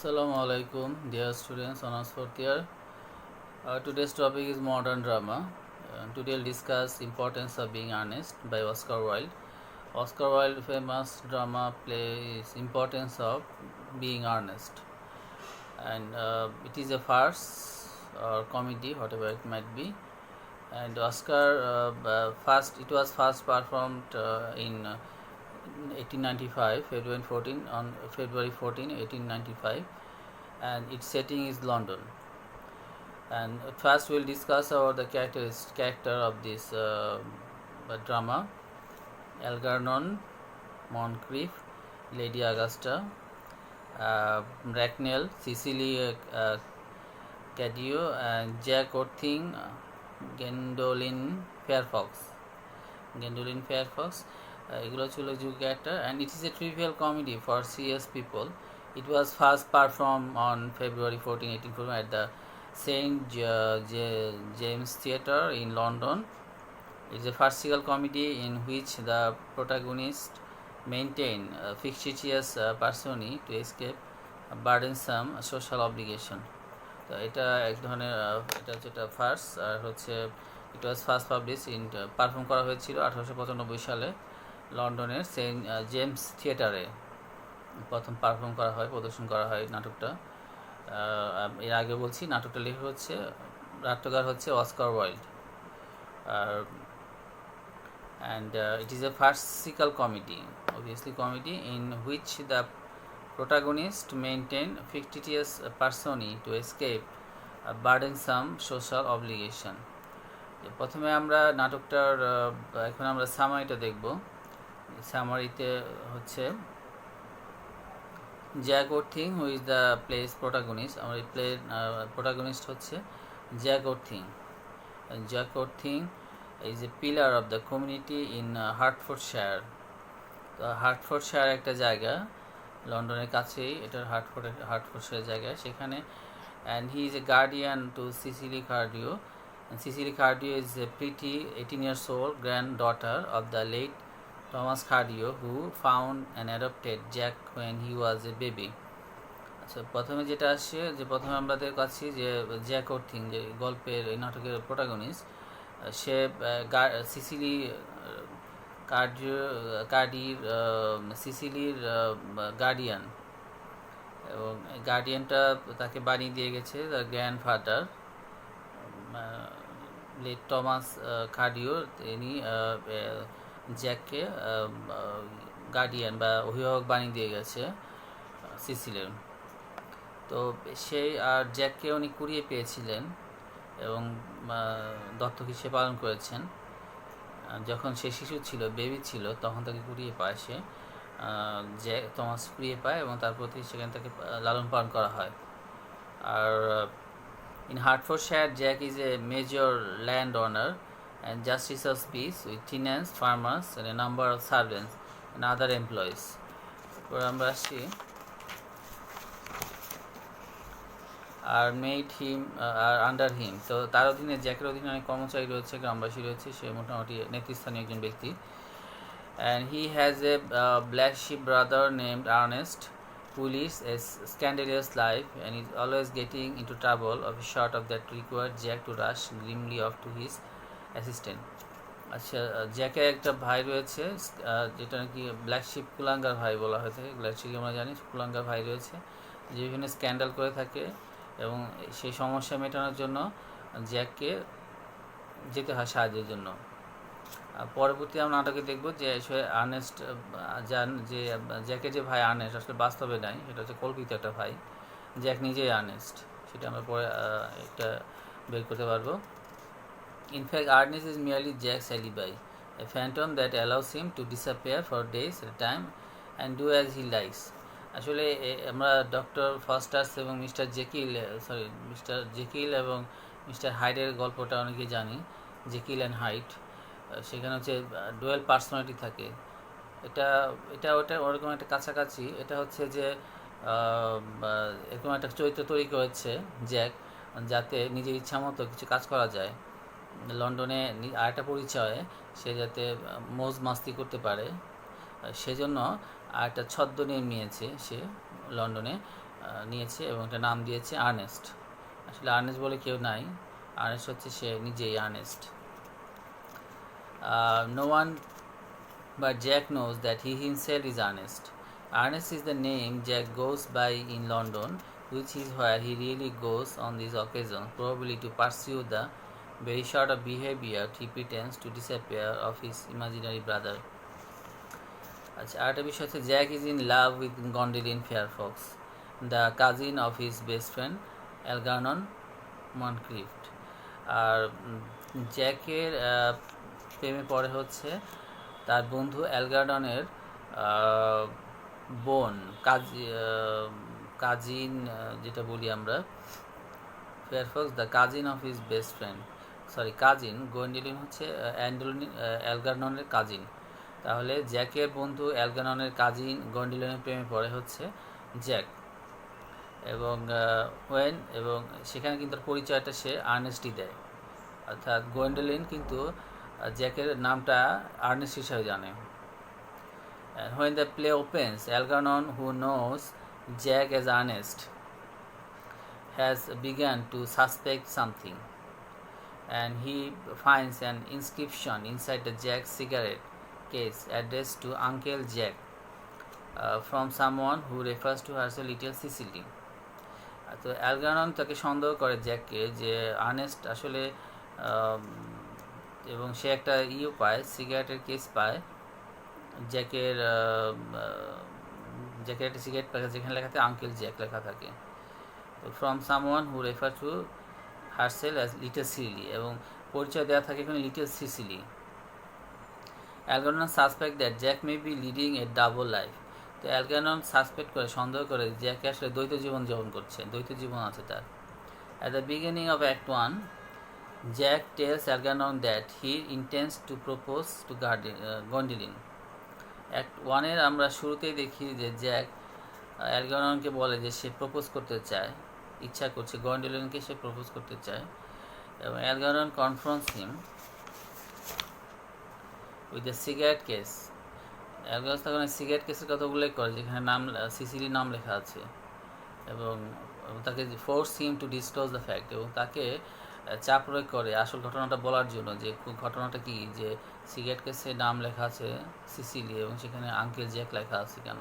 Assalamu alaikum, dear students, honors fourth year. Today's topic is modern drama. Today we'll discuss importance of being honest by Oscar Wilde. Oscar Wilde famous drama play is importance of being honest, and it is a farce or comedy, whatever it might be. And Oscar first it was first performed in 1895, February 14, 1895, and its setting is London. And first we'll discuss about the character of this drama: Algernon, Moncrief, Lady Augusta, Bracknell, Cecily Cadio, and Jack Orthing, Gwendolyn Fairfax. এগুলো ছিল কিছু character, and it is a trivial comedy for serious people. It was first performed on February 14, 1841 at the St. James Theatre in London. It is a farcical comedy in which the protagonist maintain a fictitious persona to escape a burdensome social obligation. তো এটা এক ধরনের এটা হচ্ছে একটা farce, আর হচ্ছে it was first publish in perform করা হয়েছিল 1895 সালে লন্ডনের সেন্ট জেমস থিয়েটারে প্রথম পারফর্ম করা হয়, প্রদর্শন করা হয় নাটকটা। এর আগে বলছি নাটকটা লেখা হচ্ছে, নাট্যকার হচ্ছে অস্কার ওয়াইল্ড। আর and it is a farcical comedy, obviously comedy, in which the protagonist maintain fictitious persona to escape a burdensome social obligation. প্রথমে আমরা নাটকটার এখন আমরা সামারিটা দেখব। সামারিতে হচ্ছে Jack Worthing who is the place protagonist, আমার এই প্লে প্রোটাগনিস্ট হচ্ছে Jack Worthing. Jack Worthing is a pillar of the community in Hertfordshire. তো হার্টফোর্ডশায়ার একটা জায়গা লন্ডনের কাছেই, এটার হার্টফোর্ডশায়ার জায়গা, সেখানে and he is a guardian to Cecily Cardew. And Cecily Cardew is a pretty 18 years old granddaughter of the late Thomas Cardew, who found and adopted Jack when he was a baby. আচ্ছা, প্রথমে যেটা আসছে যে প্রথমে আমাদের কাছে যে Jack ওর্থিং, যে গল্পের এই নাটকের প্রোটাগনিস্ট, সে সিসিলি সিসিলির গার্ডিয়ান, এবং গার্ডিয়ানটা তাকে বানিয়ে দিয়ে গেছে তার গ্র্যান্ডফাদার লেট টমাস কার্ডিও। তিনি জ্যাককে গার্ডিয়ান বা অভিভাবক বানিয়ে দিয়ে গেছে সিসিলের। তো সেই আর জ্যাককে উনি কুড়িয়ে পেয়েছিলেন এবং দত্তক হিসেবে পালন করেছেন। যখন সে শিশু ছিল, বেবি ছিল, তখন তাকে কুড়িয়ে পায়, সে যে থমাস কুড়িয়ে পায় এবং তার প্রতি সেখানে তাকে লালন পালন করা হয়। আর in Hertfordshire, Jack is a major land owner and justice of peace with tenants, farmers, and a number of servants and other employees. এরপর আমরা আসছি are made him R under হিম। তো তার অধীনে, জ্যাকের অধীনে অনেক কর্মচারী রয়েছে, গ্রামবাসী রয়েছে, সে মোটামুটি নেতৃস্থানীয় একজন ব্যক্তি। And he has a black sheep brother named Ernest, who leads a scandalous life and is always getting into trouble of a sort of that required Jack to rush grimly off to his assistant. আচ্ছা, জ্যাকের একটা ভাই রয়েছে যেটা নাকি black sheep, কুলাঙ্গার ভাই বলা হয়ে থাকে। ব্ল্যাক শিপ আমরা জানি, কুলাঙ্গার ভাই রয়েছে যে বিভিন্ন স্ক্যান্ডাল করে থাকে, এবং সেই সমস্যা মেটানোর জন্য জ্যাককে যেতে হয় সাহায্যের জন্য। পরবর্তী আমরা নাটকে দেখব যে আর্নেস্ট, যে জ্যাকের যে ভাই আর্নেস্ট আসলে বাস্তবে নাই, সেটা হচ্ছে কল্পিত একটা ভাই, জ্যাক নিজেই আর্নেস্ট, সেটা আমরা পরে একটা বের করতে পারবো। In fact, Ernest is merely Jack's alibi, a phantom that allows him to disappear for days at a time and do as he likes. আসলে আমরা ডক্টর ফস্টার্স এবং মিস্টার জেকিল এবং মিস্টার হাইডের গল্পটা অনেকে জানি, জেকিল অ্যান্ড হাইড। সেখানে হচ্ছে dual personality থাকে। এটা এটা ওটা ওরকম একটা কাছাকাছি। এটা হচ্ছে যে এরকম একটা চরিত্র তৈরি করেছে জ্যাক, যাতে নিজের ইচ্ছা মতো কিছু কাজ করা যায়। লন্ডনে আরেকটা পরিচয়ে সে যাতে মৌজ মাস্তি করতে পারে, সেজন্য আরেকটা ছদ্মনাম নিয়েছে সে লন্ডনে, নিয়েছে এবং একটা নাম দিয়েছে আর্নেস্ট। আসলে আর্নেস্ট বলে কেউ নাই, আর্নেস্ট হচ্ছে সে নিজেই Ernst. No one but Jack knows that he himself is Ernest. Ernest is the name Jack goes by in London, which is where he really goes on these occasions, probably to pursue the very sort of behavior he pretends to disappear of his imaginary brother. আচ্ছা, আরেকটা বিষয় হচ্ছে Jack is in love with Gwendolen Fairfax, the cousin of his best friend Algernon Moncrieff. আর জ্যাকের প্রেমে পড়ে হচ্ছে তার বন্ধু অ্যালগার্ননের বোন, কাজিন যেটা বলি আমরা, Fairfax the cousin of his best friend, sorry cousin, Gwendolen হচ্ছে অ্যালগার্ননের কাজিন। তাহলে জ্যাকের বন্ধু অ্যালগার্ননের কাজিন গোয়েন্ডেলিনের প্রেমে পড়ে হচ্ছে জ্যাক, এবং এবং সেখানে কিন্তু তার পরিচয়টা সে আর্নেস্টই দেয়, অর্থাৎ গোয়েন্ডেলিন কিন্তু জ্যাকের নামটা আর্নেস্ট হিসাবে জানে। When the play opens, Algernon, who knows Jack as Ernest, has begun to suspect something, and he finds an inscription inside the Jack's cigarette case addressed to Uncle Jack from someone who refers to her as Little Cicely. তো অ্যালগার্নন তাকে সন্দেহ করে জ্যাককে যে Ernst আসলে, এবং সে একটা পায়, সিগারেটের কেস পায়, জ্যাকের একটা সিগারেট পায় যেখানে লেখা থাকে আঙ্কেল জ্যাক লেখা থাকে, তো from someone who refer to herself as little Cecily, এবং পরিচয় দেওয়া থাকে এখানে little Cecily. Algernon suspect that Jack may be leading a double life. তো অ্যালগার্নন সাসপেক্ট করে, সন্দেহ করে জ্যাক আসলে দ্বৈত জীবন যাপন করছে, দ্বৈত জীবন আছে তার। At the beginning of act 1, Jack tells Algernon that he intends to propose to Gwendoline. Act 1-এর আমরা শুরুতেই দেখি যে জ্যাক অ্যালগার্ননকে বলে যে সে প্রপোজ করতে চায়, ইচ্ছা করছে, গন্ডোলিনকে সে প্রপোজ করতে চায়, এবং Algernon confronts him with the cigarette case. Algernon তখন সিগারেট কেসের কথা উল্লেখ করে যেখানে নাম সিসিলির নাম লেখা আছে, এবং তাকে force him to disclose the fact, এবং তাকে চাপ প্রয়োগ করে আসল ঘটনাটা বলার জন্য, যে ঘটনাটা কি, যে সিগারেট কেসে নাম লেখা আছে সিসিলি এবং সেখানে আঙ্কেল জ্যাক লেখা আছে কেন।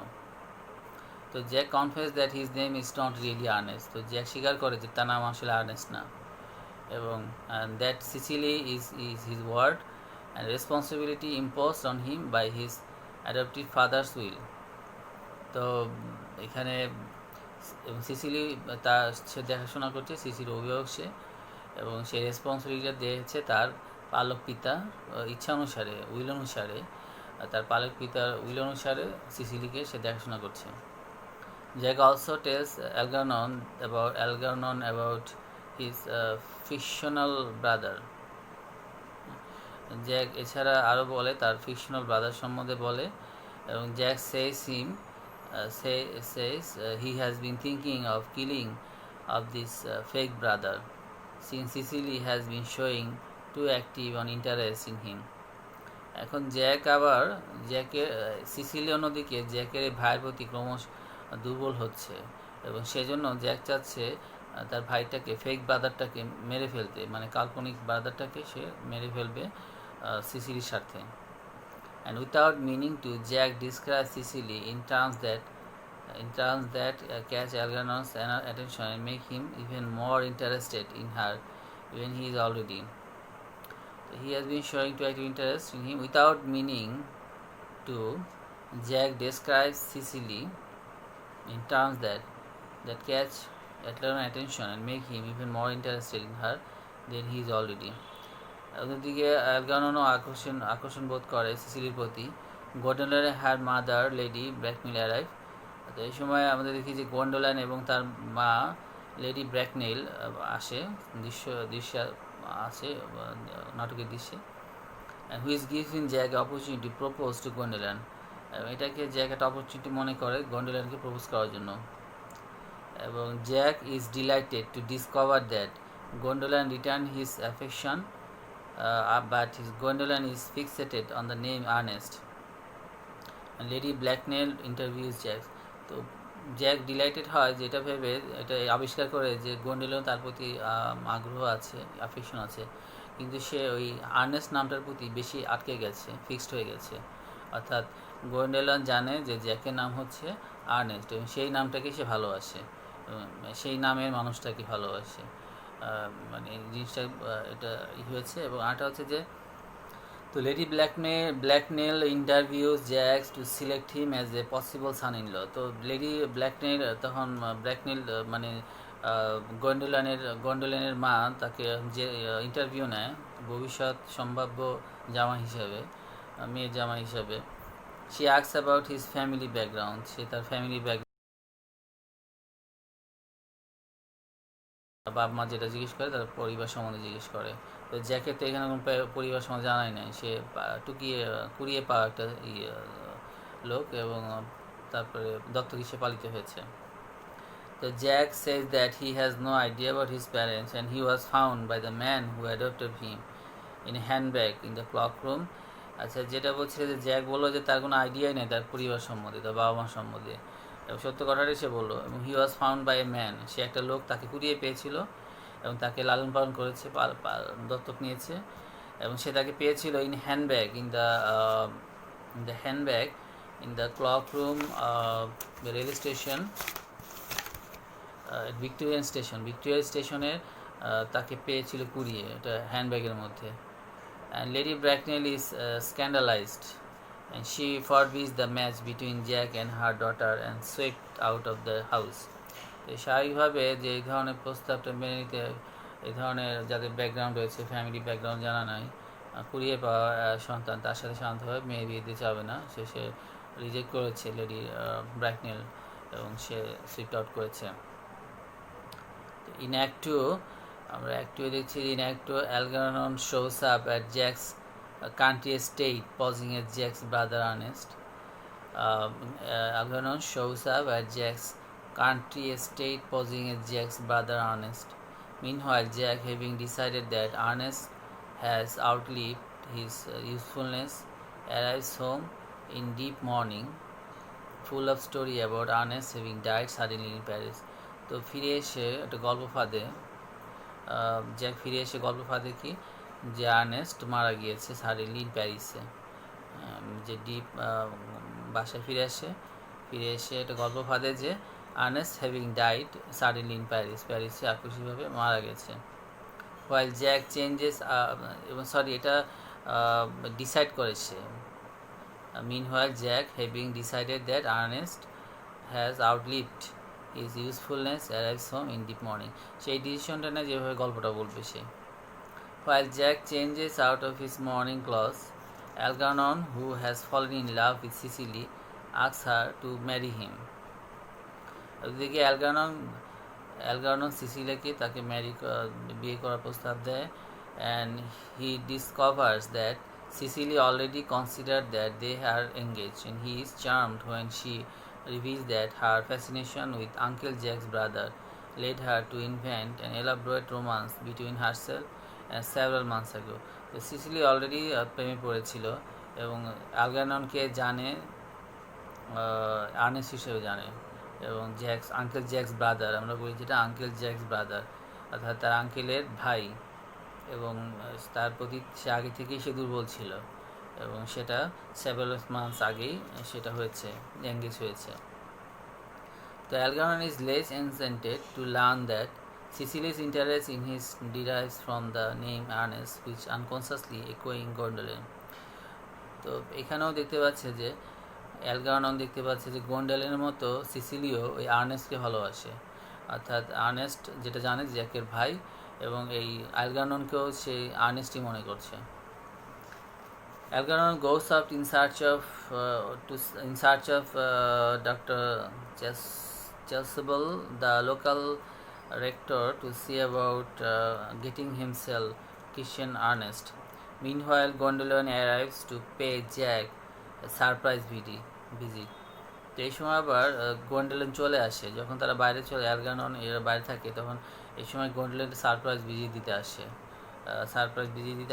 তো Jack confess that his name is not really Earnest, তো জ্যাক স্বীকার করে যে তার নাম আসলে আর্নেস্ট না, এবং that Cecily is his ward and responsibility imposed on him by his adoptive father's will. তো এখানে এবং সিসিলি তার সে দেখাশোনা করছে, সিসির অভিভাবক সে, এবং সেই রেসপন্সিবিলিটি দিয়েছে তার পালক পিতা ইচ্ছা অনুসারে, উইল অনুসারে, তার পালক পিতার উইল অনুসারে সিসিলিকে সে দেখাশোনা করছে। Jack also tells Algernon about his fictional brother. Jack এছাড়া আরও বলে তার ফিকশনাল ব্রাদার সম্বন্ধে বলে, এবং Jack says he has been thinking of killing of this fake brother since Cicely has been showing too active an interest in him. এখন Jack আবার Sicily অন্যদিকে জ্যাকের এই ভাইয়ের প্রতি ক্রমশ দুর্বল হচ্ছে, এবং সেজন্য জ্যাক চাচ্ছে তার ভাইটাকে, ফেক ব্রাদারটাকে মেরে ফেলতে, মানে কাল্পনিক ব্রাদারটাকে সে মেরে ফেলবে সিসিলির স্বার্থে। And without meaning to, Jack describes Cicely in terms that catch Algernon's attention and make him even more interested in her when he is already. So he has been showing too active interest in him. Without meaning to, Jack describes Cicely in terms that catch Algernon's attention and make him even more interested in her than he is already. অন্যদিকে অ্যালগার্ননও আকর্ষণ বোধ করে সিসিলির প্রতি। গোয়েন্ডোলাইন her mother lady ব্র্যাকনেল arrive. তো এই সময় আমাদের দেখি যে গোয়েন্ডোলাইন এবং তার মা লেডি ব্র্যাকনেল আসে, দৃশ্যে আসে নাটকের দৃশ্যে। Which gives in Jack opportunity propose to Gwendoline, এটাকে জ্যাক একটা অপরচুনিটি মনে করে গোয়েন্ডোলাইনকে প্রপোজ করার জন্য। এবং Jack is delighted to discover that Gwendoline return his affection, but his Gwendoline is fixated on the name Ernest. And Lady Bracknell interviews Jack. তো Jack delighted হয় যেটা ভেবে, এটা আবিষ্কার করে যে গোন্ডেলন তার প্রতি আগ্রহ আছে, অ্যাফেকশন আছে, কিন্তু সে ওই আর্নেস্ট নামটার প্রতি বেশি আটকে গেছে, ফিক্সড হয়ে গেছে। অর্থাৎ গোয়েন্ডেলন জানে যে জ্যাকের নাম হচ্ছে আর্নেস্ট এবং সেই নামটাকে সে ভালোবাসে, সেই নামের মানুষটাকে ভালোবাসে। মানে এই জিনিসটা এটা হয়েছে। এবং আরেকটা হচ্ছে যে, তো Lady Bracknell interviews Jack's to select him as a possible son in law. তো লেডি ব্ল্যাকনেল তখন ব্ল্যাকনেল মানে গন্ডোলেনের মা তাকে যে ইন্টারভিউ নেয় ভবিষ্যৎ সম্ভাব্য জামাই হিসাবে, মেয়ের জামাই হিসাবে। She asks about his family background, সে তার ফ্যামিলি বাপ মা যেটা জিজ্ঞেস করে তার পরিবার সম্বন্ধে জিজ্ঞেস করে। তো জ্যাকের তো এখানে কোনো পরিবার সম্বন্ধে জানাই নাই, সে কুড়িয়ে পাওয়া একটা লোক, এবং তারপরে দত্তক হিসেবে পালিত হয়েছে। তো Jack says that he has no idea about his parents and he was found by the man who adopted him in a handbag in the clock room. আচ্ছা, যেটা বলছে যে জ্যাক বললো যে তার কোনো আইডিয়াই নেই তার পরিবার সম্বন্ধে, তার বাবা মা সম্বন্ধে, এবং সত্য কথাটাই সে বললো। এবং he was found by a man, সে একটা লোক তাকে কুড়িয়ে পেয়েছিল এবং তাকে লালন পালন করেছে, দত্তক নিয়েছে, এবং সে তাকে পেয়েছিল in handbag in the cloak room rail station, Victoria স্টেশনের তাকে পেয়েছিল কুড়িয়ে, এটা হ্যান্ডব্যাগের মধ্যে। And lady Bracknell is scandalised and she forbids the match between Jack and her daughter and swept out of the house. তো স্বাভাবিকভাবে যে এই ধরনের প্রস্তাবটা মেনে নিতে, এই ধরনের যাদের ব্যাকগ্রাউন্ড রয়েছে, ফ্যামিলি ব্যাকগ্রাউন্ড জানা নাই, কুড়িয়ে পাওয়া সন্তান, তার সাথে শান্তভাবে মেয়ে বিয়ে দিতে চাবে না, সে রিজেক্ট করেছে লেডি ব্র্যাকনেল, এবং সে সুইফট আউট করেছে। ইন অ্যাক্ট টু, আমরা অ্যাক্ট টুয়ে দেখছি, in act two Algernon shows up at Jack's country estate posing as Jack's brother Ernest. Algernon shows up at Jack's country estate posing as Jack's brother Ernest. Meanwhile, Jack, having decided that Ernest has outlived his usefulness, arrives home in deep mourning, full of story about Ernest having died suddenly in Paris. তো ফিরে এসে একটা গল্প ফাঁদে, Jack ফিরে এসে গল্প ফাঁদে কি, যে আর্নেস্ট মারা গিয়েছে সাডেনলি ইন প্যারিসে। যে ডিপ বাসায় ফিরে এসে একটা গল্প ফাঁদে যে Ernest having died suddenly in প্যারিসে আকস্মিকভাবে মারা গেছে। হোয়াইল জ্যাক চেঞ্জেস, এবং সরি এটা ডিসাইড করেছে। Meanwhile Jack having decided that Ernest has outlived his usefulness arrives home in deep morning, সেই ডিসিশনটা নেয় যেভাবে গল্পটা বলবে সে। While Jack changes out of his morning clothes, Algernon, who has fallen in love with Cecily, asks her to marry him. ওদিকে অ্যালগারনন সিসিলিয়াকে তাকে বিয়ে করার প্রস্তাব দেয়, and he discovers that Cecily already considered that they are engaged, and he is charmed when she reveals that her fascination with Uncle Jack's brother led her to invent an elaborate romance between herself several months ago. তো Sicily already প্রেমে পড়েছিল এবং অ্যালগারননকে জানে, Ernst হিসেবে জানে, এবং uncle Jacks brother, আমরা বলি যেটা আঙ্কেল জ্যাক্স ব্রাদার, অর্থাৎ তার আঙ্কেলের ভাই, এবং তার প্রতি সে আগে থেকেই সে দুর্বল ছিল, এবং সেটা সেভারাল মান্থস আগেই সেটা হয়েছে, এঙ্গেজ হয়েছে। তো Algernon is less enchanted to learn that Cecily's interest in his derives from the name Ernest, which unconsciously echoing Gondolin. তো এখানেও দেখতে পাচ্ছে যে অ্যালগারনন দেখতে পাচ্ছে যে গোন্ডেলেনের মতো সিসিলিও ওই আর্নেস্টকে ভালোবাসে, অর্থাৎ আর্নেস্ট যেটা জানে জ্যাকের ভাই, এবং এই অ্যালগারননকেও সেই আর্নেস্টই মনে করছে। Algernon goes out in search of Dr. Chasuble, the local rector, to see about getting himself Christian Ernest. Meanwhile, Gondolin arrives to pay Jack a surprise visit. তো এই সময় আবার গোন্ডেলেন চলে আসে, যখন তারা বাইরে চলে, অ্যালগারনন এরা বাইরে থাকে, তখন এই সময় গোন্ডেলেন সারপ্রাইজ ভিজিট দিতে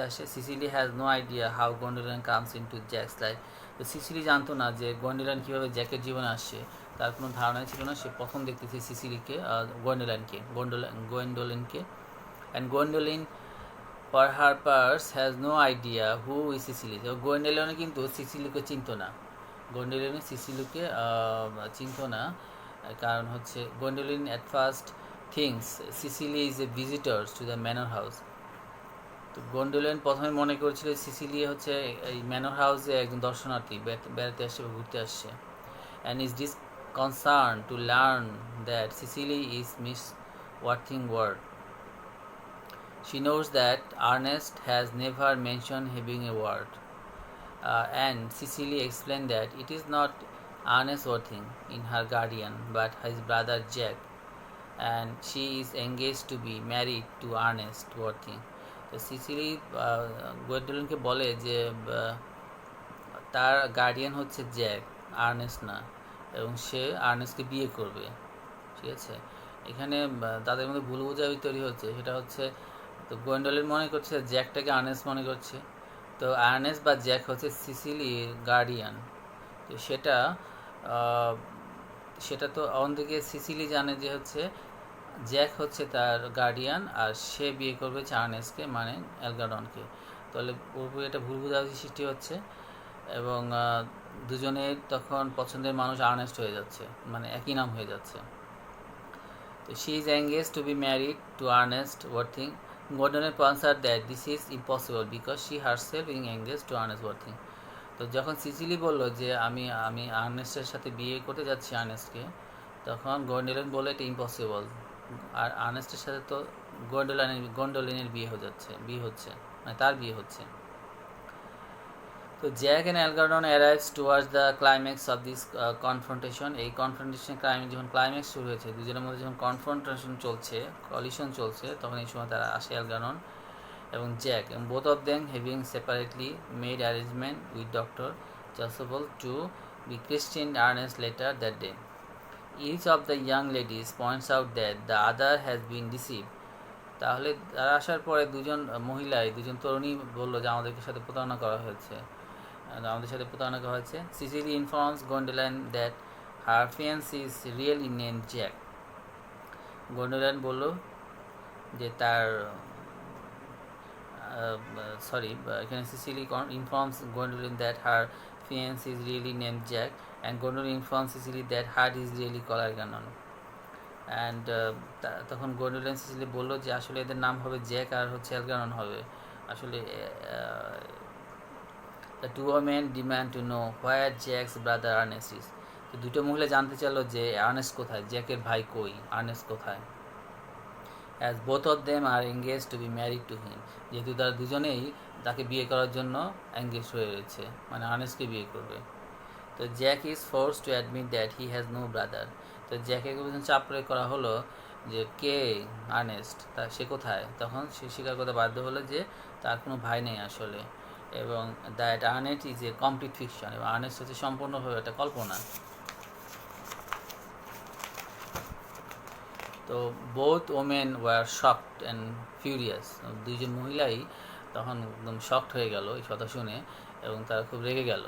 আসে। Cecily has no idea how Gwendolen comes into Jack's life. তো সিসিলি জানতো না যে গোন্ডেলেন কীভাবে জ্যাকের জীবনে আসছে। তার কোনো ধারণাই ছিল না। সে প্রথম দেখতেছে সিসিলিকে, গোয়েন্ডোলিনকে, and Gwendolen for her part has no idea who is Cecily. গোয়েন্ডোলিনে কিন্তু সিসিলিকে চিনত না, গোয়েন্ডোলিনে সিসিলিকে চিনত না, কারণ হচ্ছে Gwendolen at first things Cecily is a visitors to the manor house. তো গোয়েন্ডোলিন প্রথমে মনে করেছিল সিসিলি হচ্ছে এই ম্যানর হাউসে একজন দর্শনার্থী, বেড়াতে আসছে বা ঘুরতে আসছে, and is disconcerted to learn that Cecily is Miss Worthingworth. She knows that Ernest has never mentioned having a word, and Cecily explained that it is not Ernest Worthing in her guardian but his brother Jack, and she is engaged to be married to Ernest Worthing. তো Sicily গোয়েন্ডোলিনকে বলে যে তার guardian হচ্ছে Jack, Ernst না, এবং সে আর্নেস্টকে বিয়ে করবে। ঠিক আছে, এখানে তাদের মধ্যে ভুল বোঝাবুঝি তৈরি হচ্ছে। সেটা হচ্ছে, তো গোয়েন্ডোলিন মনে করছে জ্যাকটাকে আর্নেস্ট মনে করছে, তো আর্নেস্ট বা জ্যাক হচ্ছে সিসিলির গার্ডিয়ান। তো সেটা তো অন্যদিকে সিসিলি জানে যে হচ্ছে জ্যাক হচ্ছে তার গার্ডিয়ান, আর সে বিয়ে করবে হচ্ছে আর্নেস্টকে, মানে অ্যালগাডনকে। তাহলে পুরোপুরি একটা ভুল বোঝাবুঝি সৃষ্টি হচ্ছে, এবং দুজনের তখন পছন্দের মানুষ আর্নেস্ট হয়ে যাচ্ছে, মানে একই নাম হয়ে যাচ্ছে। তো she is engage to be married to Ernest Worthing. গর্ডনের answer that this is impossible because she herself is engage to Ernest Worthing. তো যখন সিসিলি বলল যে আমি আর্নেস্টের সাথে বিয়ে করতে যাচ্ছি আর্নেস্টকে, তখন গোয়েন্ডোলিন বলে এটা ইম্পসিবল, আর আর্নেস্টের সাথে তো গোয়েন্ডোলিনের বিয়ে হচ্ছে, মানে তার বিয়ে হচ্ছে। তো Jack and Algernon arrives towards the climax of this confrontation. এই কনফ্রন্টেশন যখন ক্লাইম্যাক্স শুরু হয়েছে, দুজনের মধ্যে যখন কলিশন চলছে, তখন এই সময় তারা আসে অ্যালগার্ডন এবং জ্যাক, এবং both of them having separately made arrangement with doctor Chasuble to be christian Ernest later that day. Each of the young ladies points out that the other has been deceived. তাহলে তারা আসার পরে দুজন তরুণী বললো যে আমাদের সাথে প্রতারণা করা হয়েছে। Cecily informs Gwendolen that her fiance is really name Jack. Gwendolen বলল যে এখানে Cecily informs Gwendolen that her fiance is really name Jack, and Gwendolen informs Cecily that hers is really called গানন। অ্যান্ড তখন Gwendolen Sicily বলল যে আসলে এদের নাম হবে জ্যাক আর হচ্ছে অ্যালগারন হবে। আসলে The two women demand to know where Jack's brother Ernest is. তো দুটো মহিলা জানতে চাইলো যে আর্নেস্ট কোথায়, জ্যাকের ভাই কই, আর্নেস্ট কোথায়। As both of them are engaged to be married to him. যেহেতু তারা দুজনেই তাকে বিয়ে করার জন্য এঙ্গেজ হয়ে রয়েছে, মানে আর্নেস্টকে বিয়ে করবে। তো Jack is forced to admit that he has no brother. তো জ্যাকের চাপ প্রয়োগ করা হলো যে কে আর্নেস্ট, সে কোথায়। তখন সে স্বীকার করতে বাধ্য হলো যে তার কোনো ভাই নেই আসলে, এবং that Ernest is a complete fiction, এবং আর্নেস্ট হচ্ছে সম্পূর্ণভাবে একটা কল্পনা। তো both women were shocked and furious. দুইজন মহিলাই তখন একদম শকড হয়ে গেল এই কথা শুনে, এবং তারা খুব রেগে গেল।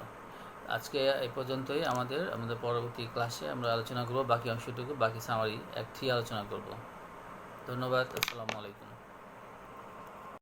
আজকে এই পর্যন্তই। আমাদের পরবর্তী ক্লাসে আমরা আলোচনা করব বাকি অংশটুকু, বাকি সামারি 1-3 আলোচনা করব। ধন্যবাদ। আসসালামু আলাইকুম।